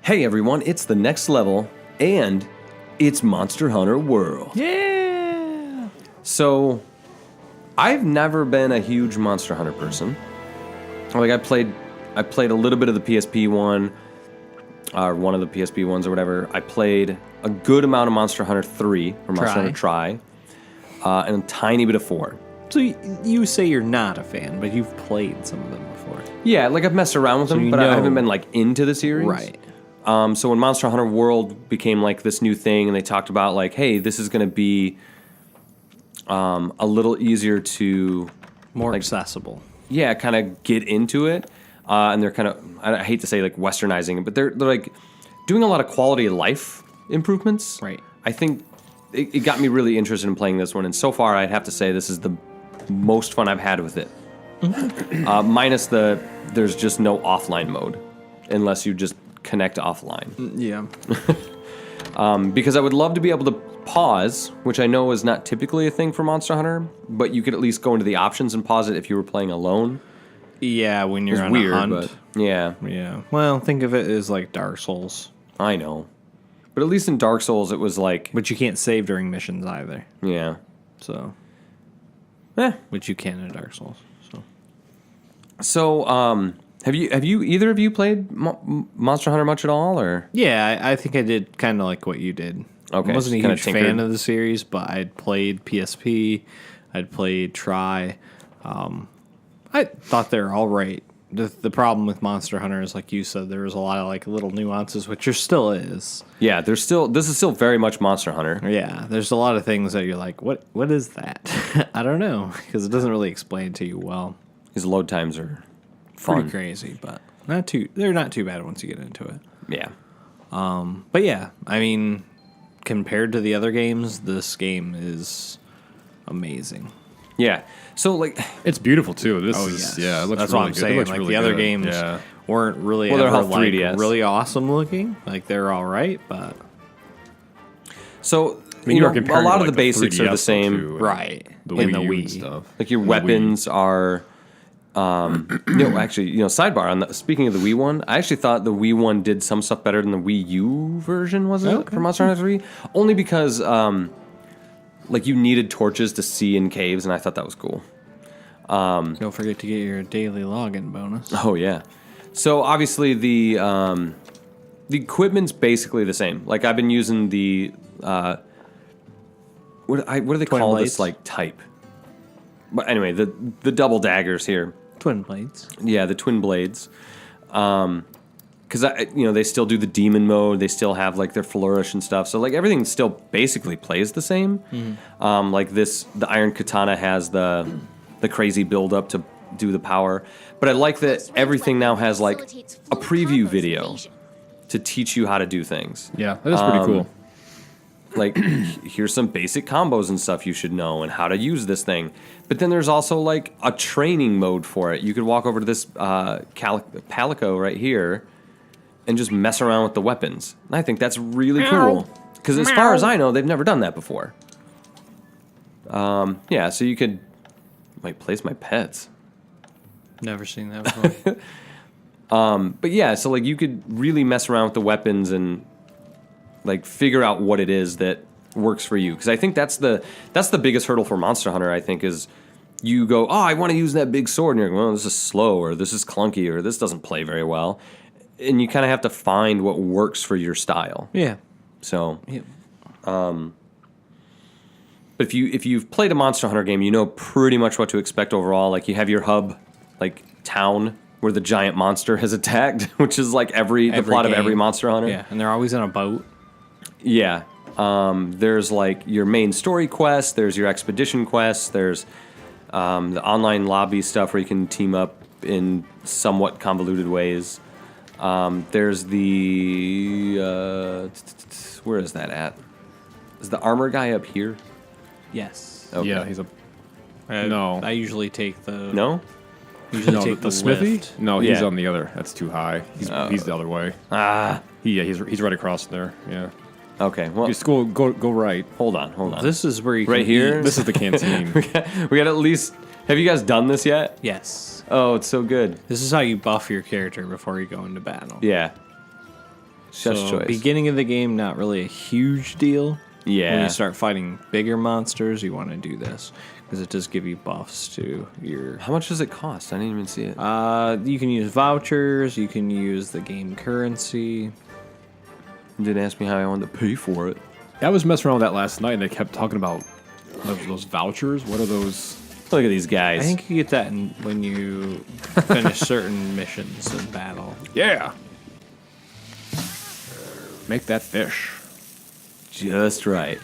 Hey everyone, it's the next level, and it's Monster Hunter World. Yeah. So, I've never been a huge Monster Hunter person. Like I played a little bit of the PSP one, or one of the PSP ones or whatever. I played a good amount of Monster Hunter 3, or Monster Hunter Tri, and a tiny bit of 4. So you say you're not a fan, but you've played some of them before. Yeah, like I've messed around with them, but I haven't been like into the series. Right. So when Monster Hunter World became like this new thing, and they talked about like, hey, this is going to be a little easier to more accessible. Yeah, kind of get into it, and they're kind of, I hate to say like westernizing it, but they're like doing a lot of quality of life improvements. Right. I think it got me really interested in playing this one, and so far I'd have to say this is the most fun I've had with it. Minus there's just no offline mode, unless you just connect offline. Yeah. Because I would love to be able to pause, which I know is not typically a thing for Monster Hunter, but you could at least go into the options and pause it if you were playing alone. Yeah, when you're on weird, a hunt. But yeah. Yeah. Well, think of it as like Dark Souls. I know. But at least in Dark Souls, it was like... But you can't save during missions either. Yeah. So... Which you can in Dark Souls. So, have you either of you played Monster Hunter much at all, or? Yeah, I think I did kind of like what you did. Okay, I wasn't a huge tinkered. fan of the series, but I'd played PSP, I'd played Tri. I thought they were all right. The problem with Monster Hunter is, like you said, there was a lot of like little nuances, which there still is. Yeah, this is still very much Monster Hunter. Yeah, there's a lot of things that you're like, what is that? I don't know, because it doesn't really explain to you well. His load times are fun. Pretty crazy, but they're not too bad once you get into it. Yeah. But yeah, I mean, compared to the other games, this game is amazing. Yeah. So like, it's beautiful too. This yes. yeah, it looks that's really what I'm good. saying. Like Like really the other good. games weren't really they're ever all like 3DS. really awesome looking. Like they're all right, but so I mean, you you're know, comparing a lot to, of the like, basics are the 3DS same. too, right The in Wii the U Wii and stuff. Like your And the weapons are, actually, sidebar speaking of the Wii one, I actually thought the Wii one did some stuff better than the Wii U version, was it, for Monster Hunter 3? Only because, like, you needed torches to see in caves, and I thought that was cool. don't forget to get your daily login bonus. Oh, yeah. So, obviously, the equipment's basically the same. Like, I've been using the, what do they Twin call blades? this, like, type? But anyway, the double daggers here. Twin blades. Yeah, the twin blades. Because they still do the demon mode. They still have like their flourish and stuff. So like everything still basically plays the same. Mm-hmm. Like the iron katana has the crazy build up to do the power. But I like that everything now has like a preview video to teach you how to do things. Yeah, that is pretty cool. Like, here's some basic combos and stuff you should know and how to use this thing. But then there's also, like, a training mode for it. You could walk over to this Palico right here and just mess around with the weapons. And I think that's really cool. Because as far as I know, they've never done that before. Yeah, so you could... Might place my pets. Never seen that before. But yeah, so, like, you could really mess around with the weapons and... like figure out what it is that works for you, because I think that's the biggest hurdle for Monster Hunter. I think is you go, I want to use that big sword, and you're like, well, this is slow, or this is clunky, or this doesn't play very well, and you kind of have to find what works for your style. Yeah. So, Yeah. but if you've played a Monster Hunter game, you know pretty much what to expect overall. Like you have your hub, like town, where the giant monster has attacked, which is like the plot of every Monster Hunter. Yeah, and they're always on a boat. Yeah. There's like your main story quest, there's your expedition quests, there's the online lobby stuff where you can team up in somewhat convoluted ways. There's the... where is that at? Is the armor guy up here? Yes. Okay. Yeah, he's a... No. I usually take the... No? Usually No, take the smithy? lift. No, he's Yeah. on the other. That's too high. He's the other way. He's right across there. Yeah. Okay, well, Just go right. hold on. This is where you Right can here? eat. This is the canteen. we got at least... Have you guys done this yet? Yes. Oh, it's so good. This is how you buff your character before you go into battle. Yeah. Chef's choice. Beginning of the game, not really a huge deal. Yeah. When you start fighting bigger monsters, you want to do this because it does give you buffs to your. How much does it cost? I didn't even see it. You can use vouchers. You can use the game currency. You didn't ask me how I wanted to pay for it. I was messing around with that last night, and they kept talking about those vouchers. What are those? Look at these guys. I think you get that when you finish certain missions in battle. Yeah. Make that fish. Just right.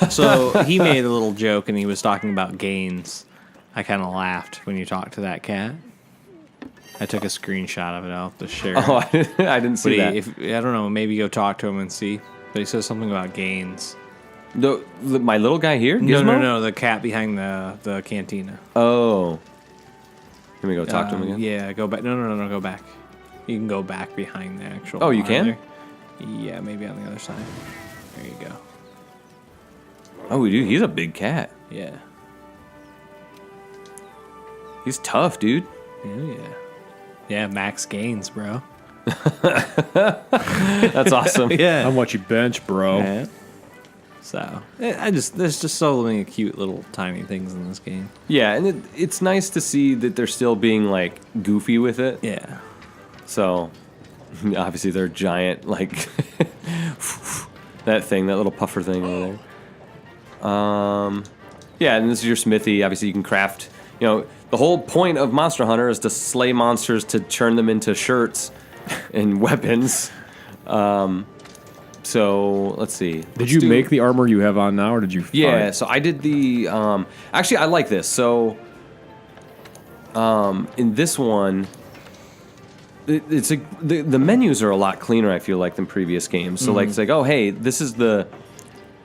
So he made a little joke, and he was talking about gains. I kind of laughed when you talked to that cat. I took a screenshot of it. I'll have to share. Oh, I didn't see that. I don't know. Maybe go talk to him and see. But he says something about gains. My little guy here? Gizmo? No. The cat behind the cantina. Oh. Let me go talk to him again. Yeah, go back. No, go back. You can go back behind the actual. Oh, you bar can? there. Yeah, maybe on the other side. There you go. Oh, dude, he's a big cat. Yeah. He's tough, dude. Yeah. Yeah, max gains, bro. That's awesome. Yeah. How much you bench, bro? Yeah. So, there's just so many cute little tiny things in this game. Yeah, and it's nice to see that they're still being, like, goofy with it. Yeah. So, obviously they're giant, like, that little puffer thing over there. Yeah, and this is your smithy. Obviously you can craft, the whole point of Monster Hunter is to slay monsters to turn them into shirts and weapons. So let's see. Did you make the armor you have on now, or did you? Yeah, so I did the. Actually, I like this. So, in this one, it's the menus are a lot cleaner. I feel like than previous games. So like it's like, oh hey, this is the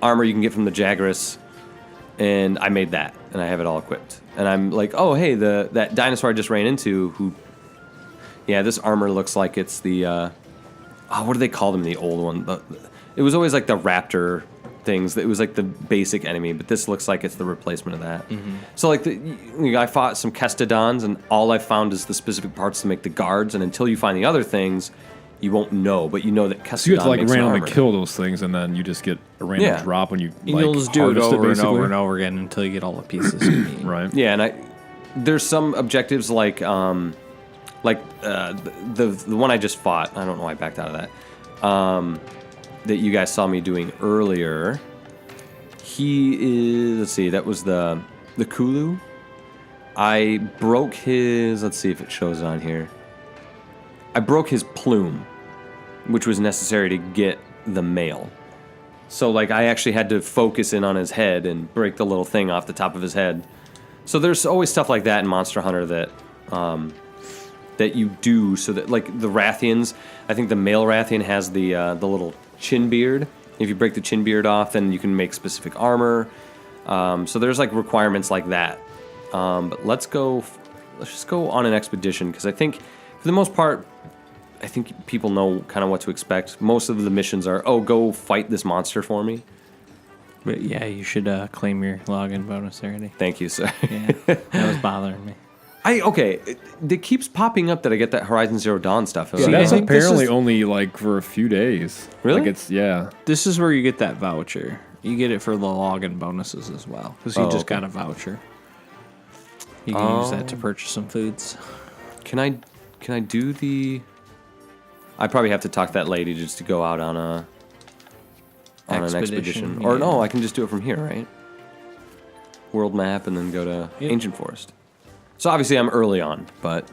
armor you can get from the Jagras, and I made that, and I have it all equipped. And I'm like, oh hey, that dinosaur I just ran into, who. Yeah, this armor looks like it's the. What do they call them? The old one. It was always like the raptor things. It was like the basic enemy, but this looks like it's the replacement of that. So like I fought some Kestodons, and all I found is the specific parts to make the guards. And until you find the other things, you won't know. But you know that Kestodon So you have to like makes randomly armor. kill those things, and then you just get a random drop when you. And like, you'll just do it harvest over and basically. over and over again until you get all the pieces you need. Right. Yeah, and there's some objectives like the one I just fought. I don't know why I backed out of that. That you guys saw me doing earlier. He is. Let's see. That was the Kulu. I broke his. Let's see if it shows on here. I broke his plume, which was necessary to get the male. So like I actually had to focus in on his head and break the little thing off the top of his head. So there's always stuff like that in Monster Hunter that you do so that like the Rathians, I think the male Rathian has the little chin beard. If you break the chin beard off, then you can make specific armor. So there's like requirements like that. But let's just go on an expedition because I think for the most part, I think people know kind of what to expect. Most of the missions are, go fight this monster for me. But yeah, you should claim your login bonus already. Thank you, sir. Yeah, that was bothering me. It keeps popping up that I get that Horizon Zero Dawn stuff. Yeah, that's apparently only like for a few days. Really? Like it's This is where you get that voucher. You get it for the login bonuses as well because you just got a voucher. You can use that to purchase some foods. Can I do the? I probably have to talk to that lady just to go out on an expedition. Or no, I can just do it from here, right? World map and then go to Ancient Forest. So obviously I'm early on, but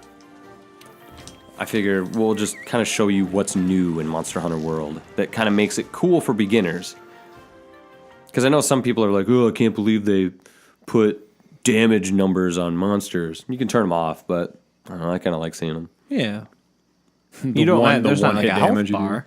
I figure we'll just kind of show you what's new in Monster Hunter World that kind of makes it cool for beginners. Because I know some people are like, oh, I can't believe they put damage numbers on monsters. You can turn them off, but I don't know, I kind of like seeing them. Yeah. There's not like a health bar.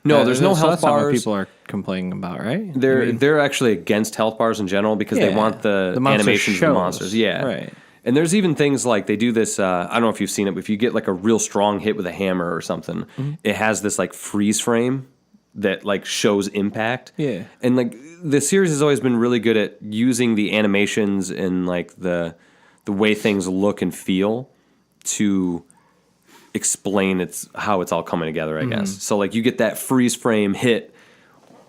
No, there's no health that's not what bars. people are complaining about, right? They're actually against health bars in general because they want the animations of the monsters. Yeah. Right. And there's even things like they do this, I don't know if you've seen it, but if you get like a real strong hit with a hammer or something, it has this like freeze frame that like shows impact. Yeah. And like the series has always been really good at using the animations and like the way things look and feel to explain how it's all coming together, I guess. So like you get that freeze frame hit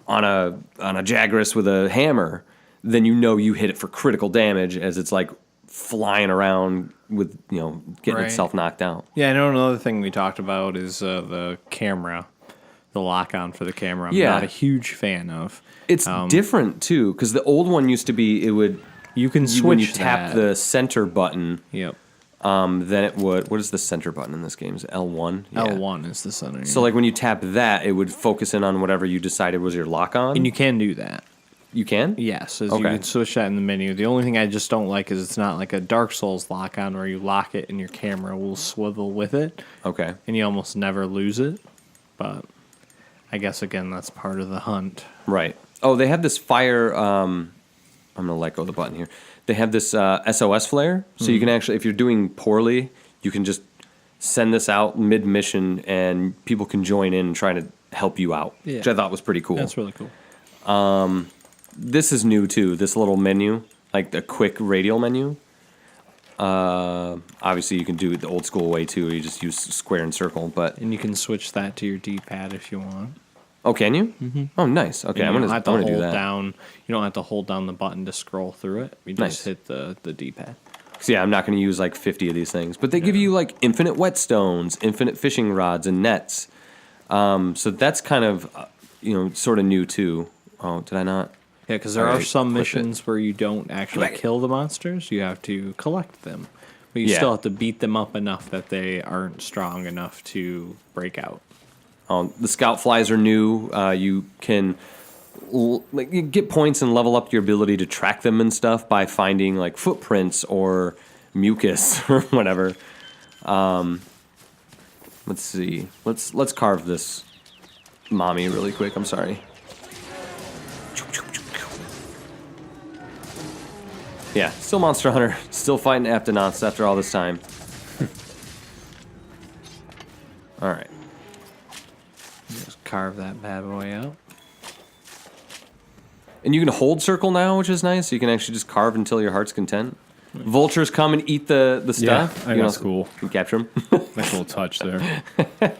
on a Jagras with a hammer, then you hit it for critical damage as it's like flying around with getting Right. itself knocked out. Yeah, I know another thing we talked about is the camera, the lock-on for the camera. I'm Yeah. not a huge fan of. It's different too because the old one used to be You can switch when you tap that. the center button. Yep. Then it would. What is the center button in this game? Is it L1? Yeah. L1 is the center. So like when you tap that, it would focus in on whatever you decided was your lock on. and you can do that. You can? Yes, Okay. you can switch that in the menu. The only thing I just don't like is it's not like a Dark Souls lock on where you lock it and your camera will swivel with it, Okay. and you almost never lose it. But I guess again that's part of the hunt. Right. Oh, they have this fire. I'm gonna let go of the button here. They have this SOS flare, so you can actually, if you're doing poorly, you can just send this out mid mission, and people can join in and try to help you out, Yeah. which I thought was pretty cool. That's really cool. This is new too. This little menu, like the quick radial menu. Obviously, you can do it the old school way too. You just use square and circle. But And you can switch that to your D-pad if you want. oh, can you? Mm-hmm. Oh, nice. Okay, And I'm you gonna don't have to do hold that. down. You don't have to hold down the button to scroll through it. You Nice. just hit the D-pad. So yeah, I'm not going to use like 50 of these things, but they give you like infinite whetstones, infinite fishing rods, and nets. So that's kind of sort of new too. Oh, did I not? Yeah, because there All are right, some click missions where you don't actually Right. kill the monsters. You have to collect them. But you Yeah. still have to beat them up enough that they aren't strong enough to break out. The scout flies are new. You can you get points and level up your ability to track them and stuff by finding like footprints or mucus or whatever. Let's see. Let's carve this mommy really quick. I'm sorry. Yeah, still Monster Hunter. Still fighting Aptonauts after all this time. All right. Just carve that bad boy out. And you can hold circle now, which is nice. You can actually just carve until your heart's content. Vultures come and eat the stuff. I think that's cool. You can capture them. Nice little touch there. I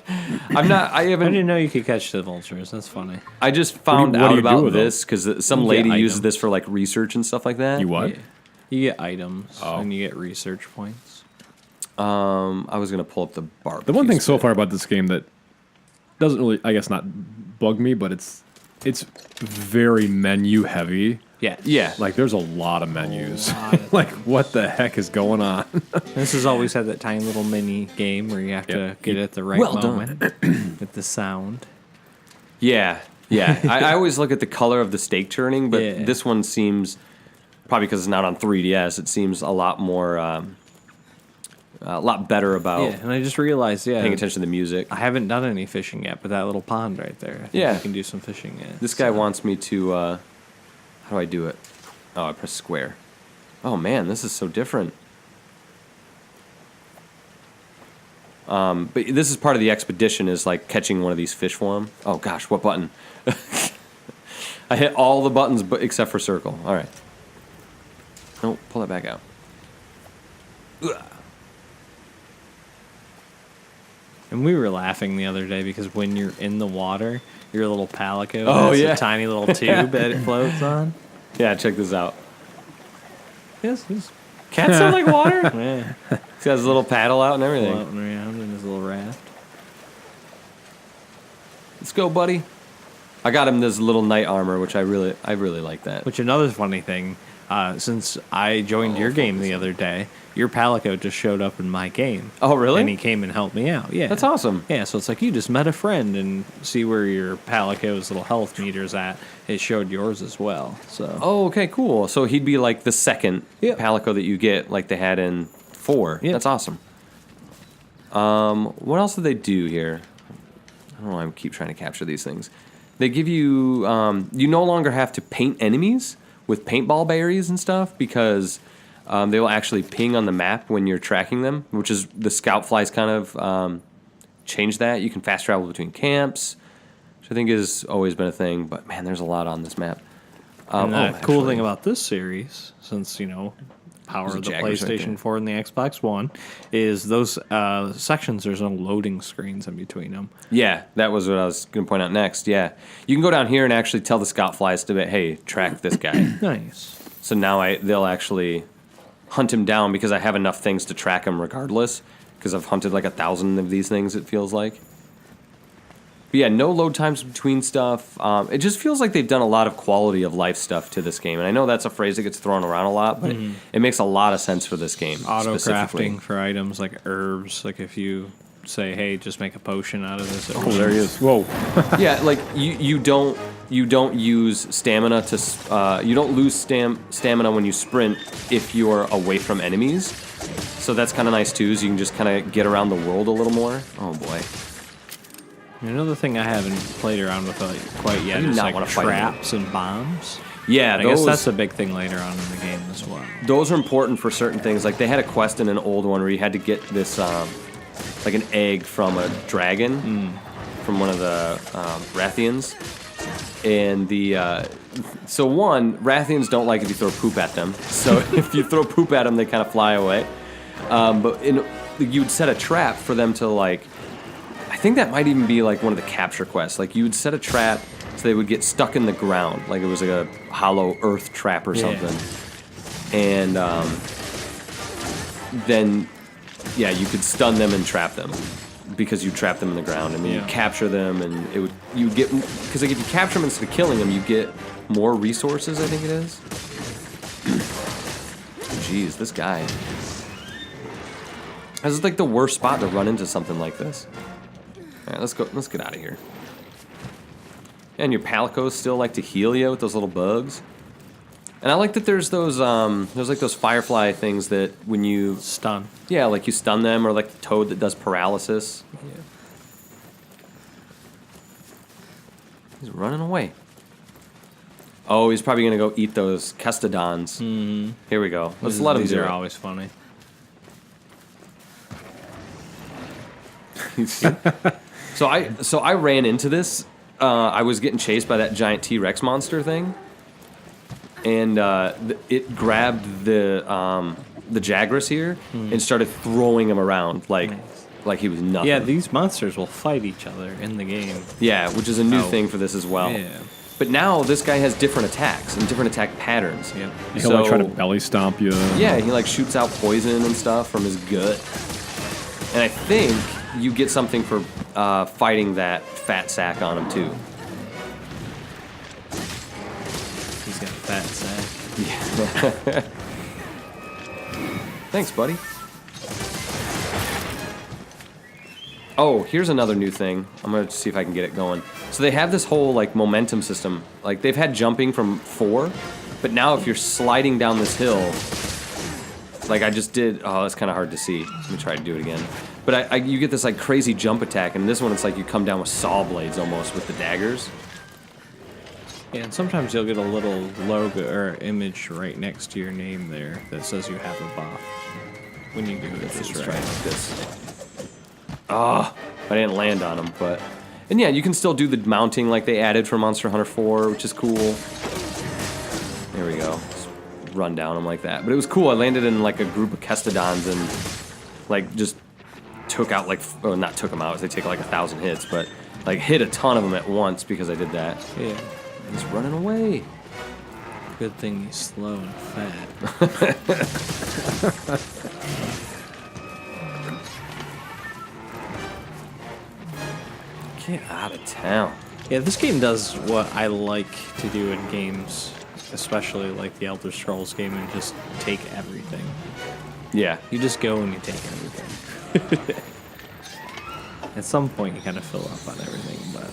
I haven't. didn't know you could catch the vultures. That's funny. I just found what do out you do about with them? this because some You lady get uses items. this for like research and stuff like that. You what? Yeah. You get items Oh. and you get research points. I was gonna pull up the barb. The one thing so far about this game that doesn't really, I guess, not bug me, but it's very menu heavy. Yeah. Yeah. Like, there's a lot of menus. lot of Like, what the heck is going on? This has always had that tiny little mini game where you have to Yep. get it at the right Well done. moment with the sound. Yeah. I always look at the color of the steak turning, but Yeah. this one seems probably because it's not on 3DS. It seems a lot more, a lot better about Yeah, and I just realized, paying attention to the music. I haven't done any fishing yet, but that little pond right there, I think Yeah. you can do some fishing in. This guy wants me to. How do I do it? Oh, I press square. Oh man, this is so different. But this is part of the expedition is like catching one of these fish for him. Oh gosh, what button? I hit all the buttons but except for circle. All right. No, pull that back out. Ugh. And we were laughing the other day because when you're in the water, your little palico Oh, has yeah. a tiny little tube that it floats on. Yeah, check this out. Yes, he's Cats sound like water. yeah, He's got his little paddle out and everything. floating around in his little raft. Let's go, buddy. I got him this little knight armor, which I really like that. Which another funny thing, since I joined your game the other day, your palico just showed up in my game. Oh, really? And he came and helped me out. Yeah, That's awesome. Yeah, so it's like you just met a friend and see where your palico's little health meter's at. It showed yours as well. So Oh, okay, cool. So he'd be like the second Yep. Palico that you get, like they had in 4. Yep. That's awesome. What else do they do here? I don't know why I keep trying to capture these things. They give you, you no longer have to paint enemies with paintball berries and stuff because they will actually ping on the map when you're tracking them, which is the scout flies kind of change that. You can fast travel between camps, which I think has always been a thing. But man, there's a lot on this map. and the cool actually- thing about this series, since power There's of the Jaggers right PlayStation there. 4 and the Xbox One, is those sections, there's no loading screens in between them. Yeah, that was what I was going to point out next. Yeah. You can go down here and actually tell the scout flies to, hey, track this guy. Nice. So now they'll actually hunt him down because I have enough things to track him regardless. Because I've hunted like 1,000 of these things, it feels like. But yeah, no load times between stuff. It just feels like they've done a lot of quality of life stuff to this game. And I know that's a phrase that gets thrown around a lot, but it makes a lot of sense for this game. Auto specifically. crafting for items like herbs. Like if you say, hey, just make a potion out of this. Oh, there he is. Whoa. Yeah, like you don't use stamina to you don't lose stamina when you sprint if you're away from enemies. So that's kind of nice too. So you can just kind of get around the world a little more. Oh boy. Another thing I haven't played around with quite yet do is not like wanna fight traps and bombs. Yeah, I guess that's a big thing later on in the game as well. those are important for certain things. Like they had a quest in an old one where you had to get this like an egg from a dragon from one of the Rathians. And so one, Rathians don't like if you throw poop at them. So if you throw poop at them, they kind of fly away. But you would set a trap for them to like. I think that might even be like one of the capture quests. Like you would set a trap so they would get stuck in the ground, like it was like a hollow earth trap or something. And then you could stun them and trap them. Because you trap them in the ground, and then you capture them, and you would get, because like if you capture them instead of killing them, you get more resources. I think it is. Jeez, this guy. This is like the worst spot to run into something like this. All right, let's go. Let's get out of here. And your palicos still like to heal you with those little bugs. And I like that there's like those firefly things that when you Stun. yeah, like you stun them, or like the toad that does paralysis. Yeah. He's running away. Oh, he's probably gonna go eat those Kestodons. Here we go. Let's let him These do are it. always funny. So I ran into this. I was getting chased by that giant T-Rex monster thing, and it grabbed the Jagras here and started throwing him around like he was nothing. Yeah, these monsters will fight each other in the game. Yeah, which is a new Oh. thing for this as well. Yeah. But now this guy has different attacks and different attack patterns. Yeah. He'll like try to belly stomp you. Yeah, he like shoots out poison and stuff from his gut. And I think you get something for fighting that fat sack on him too. He's got a fat sack. Thanks, buddy. Oh, here's another new thing. I'm gonna see if I can get it going. So they have this whole like momentum system. Like they've had jumping from 4, but now if you're sliding down this hill, like I just did. Oh, that's kind of hard to see. Let me try to do it again. But you get this like crazy jump attack, and this one it's like you come down with saw blades almost with the daggers. Yeah, and sometimes you'll get a little logo or image right next to your name there that says you have a buff. When you do it, Let's just try right. it like this. Ah, I didn't land on him, but and yeah, you can still do the mounting like they added for Monster Hunter 4, which is cool. There we go. Just run down them like that. But it was cool. I landed in like a group of Kestodons and like just took out like not took them out. They take like 1,000 hits, but like hit a ton of them at once because I did that. Yeah. He's running away. Good thing he's slow and fat. Get out of town. Yeah, this game does what I like to do in games, especially like the Elder Scrolls game, and just take everything. Yeah. You just go and you take everything. At some point, you kind of fill up on everything, but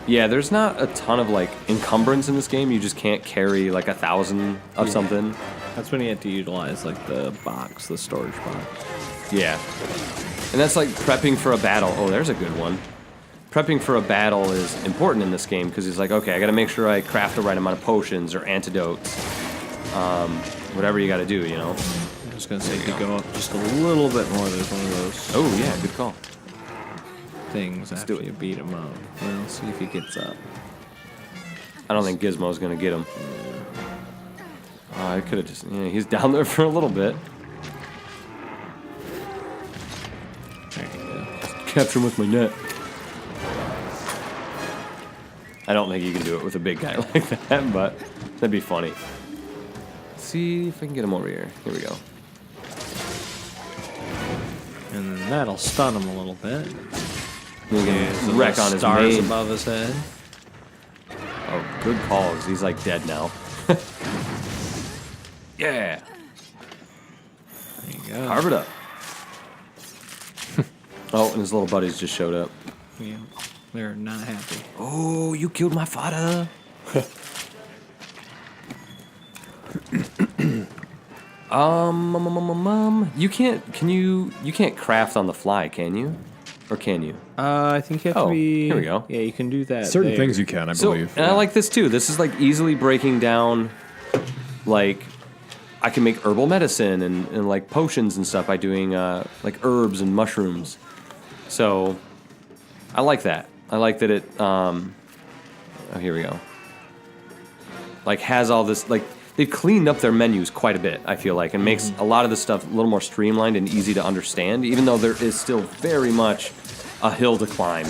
Yeah, there's not a ton of like encumbrance in this game. You just can't carry like 1,000 of something. that's when you have to utilize like the box, the storage box. Yeah. And that's like prepping for a battle. Oh, there's a good one. Prepping for a battle is important in this game because it's like, okay, I got to make sure I craft the right amount of potions or antidotes. Whatever you got to do, you know? I was gonna say if you go up just a little bit more, there's one of those Oh, yeah, good call. things after do it. you beat him up. Well, see if he gets up. I don't think Gizmo's going to get him. Oh, I I could have just... Yeah, he's down there for a little bit. There you go. Capture him with my net. I don't think you can do it with a big guy like that, but that'd be funny. Let's see if I can get him over here. Here we go. And then that'll stun him a little bit. We can wreck on his stars main. above his head. Oh, good call, 'cause he's like dead now. Yeah. There you go. Carve it up. Oh, and his little buddies just showed up. Yeah, they're not happy. Oh, you killed my father. You can't. Can you? You can't craft on the fly, can you? Or can you? I think you have to be. Here we go. Yeah, you can do that. Certain there. things you can, I So, believe. and I like this too. This is like easily breaking down, like, I can make herbal medicine and like potions and stuff by doing like herbs and mushrooms. So, I like that. I like that it, oh, here we go. Like, has all this, like, they've cleaned up their menus quite a bit, I feel like, and makes a lot of this stuff a little more streamlined and easy to understand, even though there is still very much a hill to climb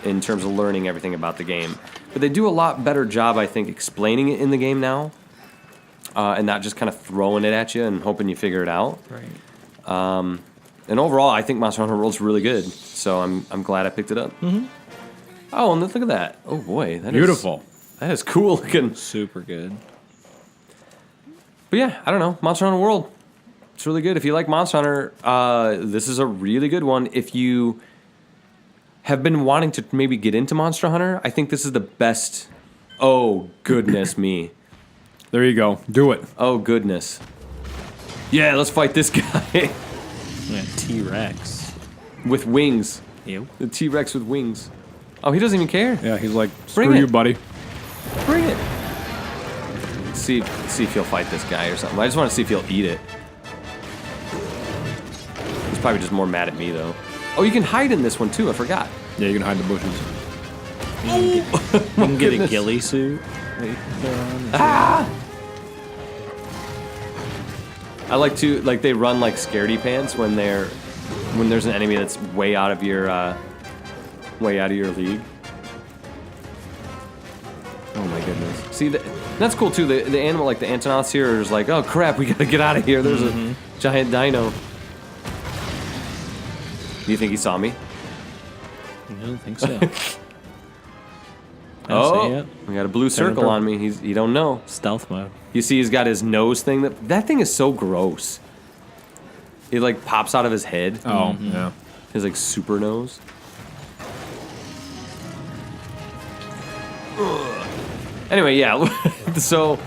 in terms of learning everything about the game. But they do a lot better job, I think, explaining it in the game now, and not just kind of throwing it at you and hoping you figure it out. Right. And overall, I think Monster Hunter World's really good, so I'm glad I picked it up. Mm-hmm. Oh, and look at that! Oh boy, that Beautiful. That is cool looking. Super good. But yeah, I don't know. Monster Hunter World. It's really good. If you like Monster Hunter, this is a really good one. If you have been wanting to maybe get into Monster Hunter, I think this is the best. Oh, goodness me. There you go. Do it. Oh, goodness. Yeah, let's fight this guy. Yeah, T-Rex. With wings. Yep. The T-Rex with wings. Oh, he doesn't even care. Yeah, he's like, Bring screw it. you, buddy. Bring it. See if he'll fight this guy or something. I just want to see if he'll eat it. He's probably just more mad at me, though. Oh, you can hide in this one, too. I forgot. Yeah, you can hide in the bushes. You can get a goodness. ghillie suit that you can put on. I like to, like, they run like scaredy pants when there's an enemy that's way out of your league. Oh my goodness. See, that's cool too. The animal, like the Antonauts here, is like, oh crap, we gotta get out of here. There's a giant dino. Do you think he saw me? I don't think so. Oh, we got a blue circle on me. You don't know. Stealth mode. You see, he's got his nose thing. That thing is so gross. It like pops out of his head. Oh, yeah. His like super nose. Ugh. Anyway, yeah. So,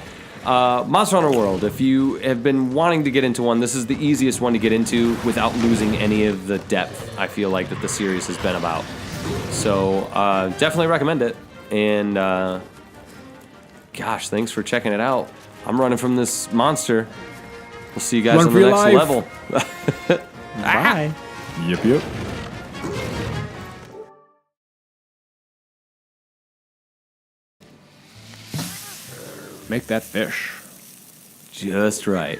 Monster Hunter World. If you have been wanting to get into one, this is the easiest one to get into without losing any of the depth. I feel like that the series has been about. So, definitely recommend it. And gosh, thanks for checking it out. I'm running from this monster. We'll see you guys Run on for the your next life. level. Bye. Yep. Make that fish. Just right.